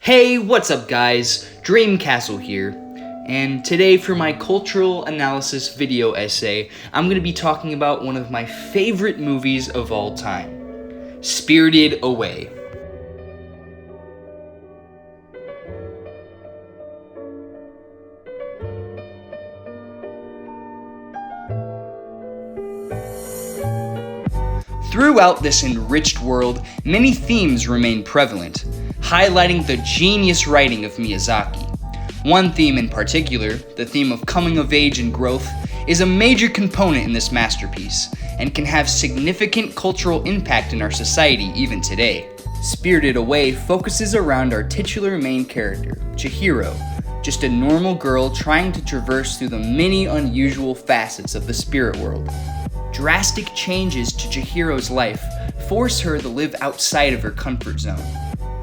Hey, what's up guys? Dreamcastle here, and today for my cultural analysis video essay, I'm going to be talking about one of my favorite movies of all time, Spirited Away. Throughout this enriched world, many themes remain prevalent, highlighting the genius writing of Miyazaki. One theme in particular, the theme of coming of age and growth, is a major component in this masterpiece, and can have significant cultural impact in our society even today. Spirited Away focuses around our titular main character, Chihiro, just a normal girl trying to traverse through the many unusual facets of the spirit world. Drastic changes to Chihiro's life force her to live outside of her comfort zone,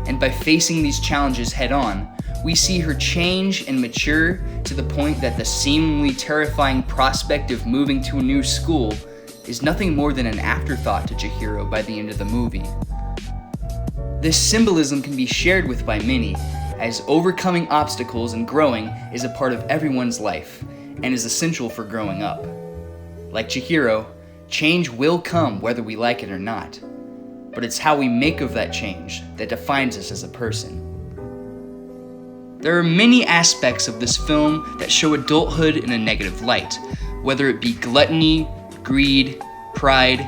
and by facing these challenges head-on, we see her change and mature to the point that the seemingly terrifying prospect of moving to a new school is nothing more than an afterthought to Chihiro by the end of the movie. This symbolism can be shared with by many, as overcoming obstacles and growing is a part of everyone's life, and is essential for growing up. Like Chihiro, change will come whether we like it or not, but it's how we make of that change that defines us as a person. There are many aspects of this film that show adulthood in a negative light, whether it be gluttony, greed, pride,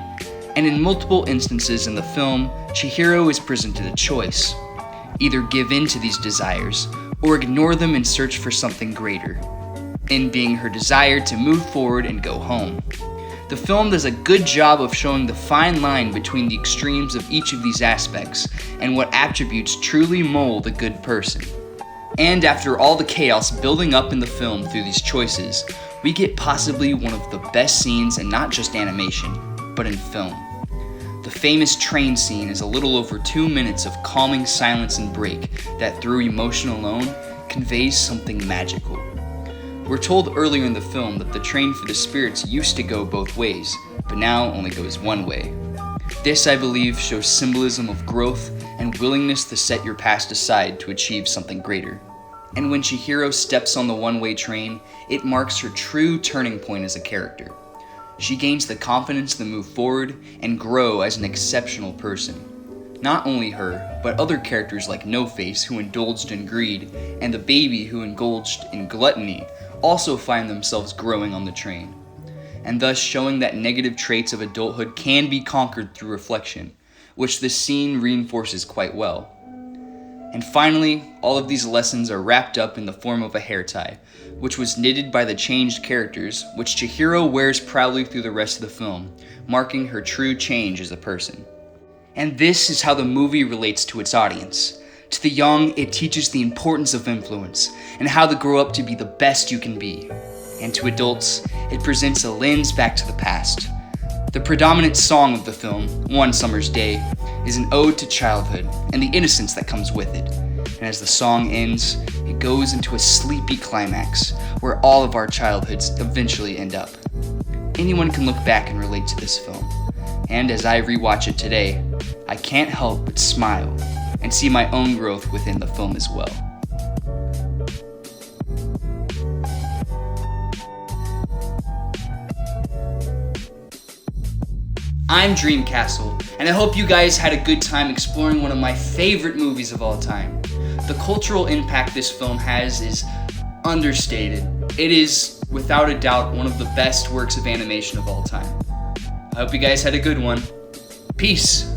and in multiple instances in the film, Chihiro is presented a choice. Either give in to these desires, or ignore them in search for something greater, in being her desire to move forward and go home. The film does a good job of showing the fine line between the extremes of each of these aspects and what attributes truly mold a good person. And after all the chaos building up in the film through these choices, we get possibly one of the best scenes in not just animation, but in film. The famous train scene is a little over 2 minutes of calming silence and break that through emotion alone conveys something magical. We're told earlier in the film that the train for the spirits used to go both ways, but now only goes one way. This, I believe, shows symbolism of growth and willingness to set your past aside to achieve something greater. And when Chihiro steps on the one-way train, it marks her true turning point as a character. She gains the confidence to move forward and grow as an exceptional person. Not only her, but other characters like No-Face, who indulged in greed, and the baby who indulged in gluttony, also find themselves growing on the train, and thus showing that negative traits of adulthood can be conquered through reflection, which this scene reinforces quite well. And finally, all of these lessons are wrapped up in the form of a hair tie, which was knitted by the changed characters, which Chihiro wears proudly through the rest of the film, marking her true change as a person. And this is how the movie relates to its audience. To the young, it teaches the importance of influence and how to grow up to be the best you can be. And to adults, it presents a lens back to the past. The predominant song of the film, One Summer's Day, is an ode to childhood and the innocence that comes with it. And as the song ends, it goes into a sleepy climax where all of our childhoods eventually end up. Anyone can look back and relate to this film. And as I rewatch it today, I can't help but smile and see my own growth within the film as well. I'm Dreamcastle, and I hope you guys had a good time exploring one of my favorite movies of all time. The cultural impact this film has is understated. It is, without a doubt, one of the best works of animation of all time. I hope you guys had a good one. Peace.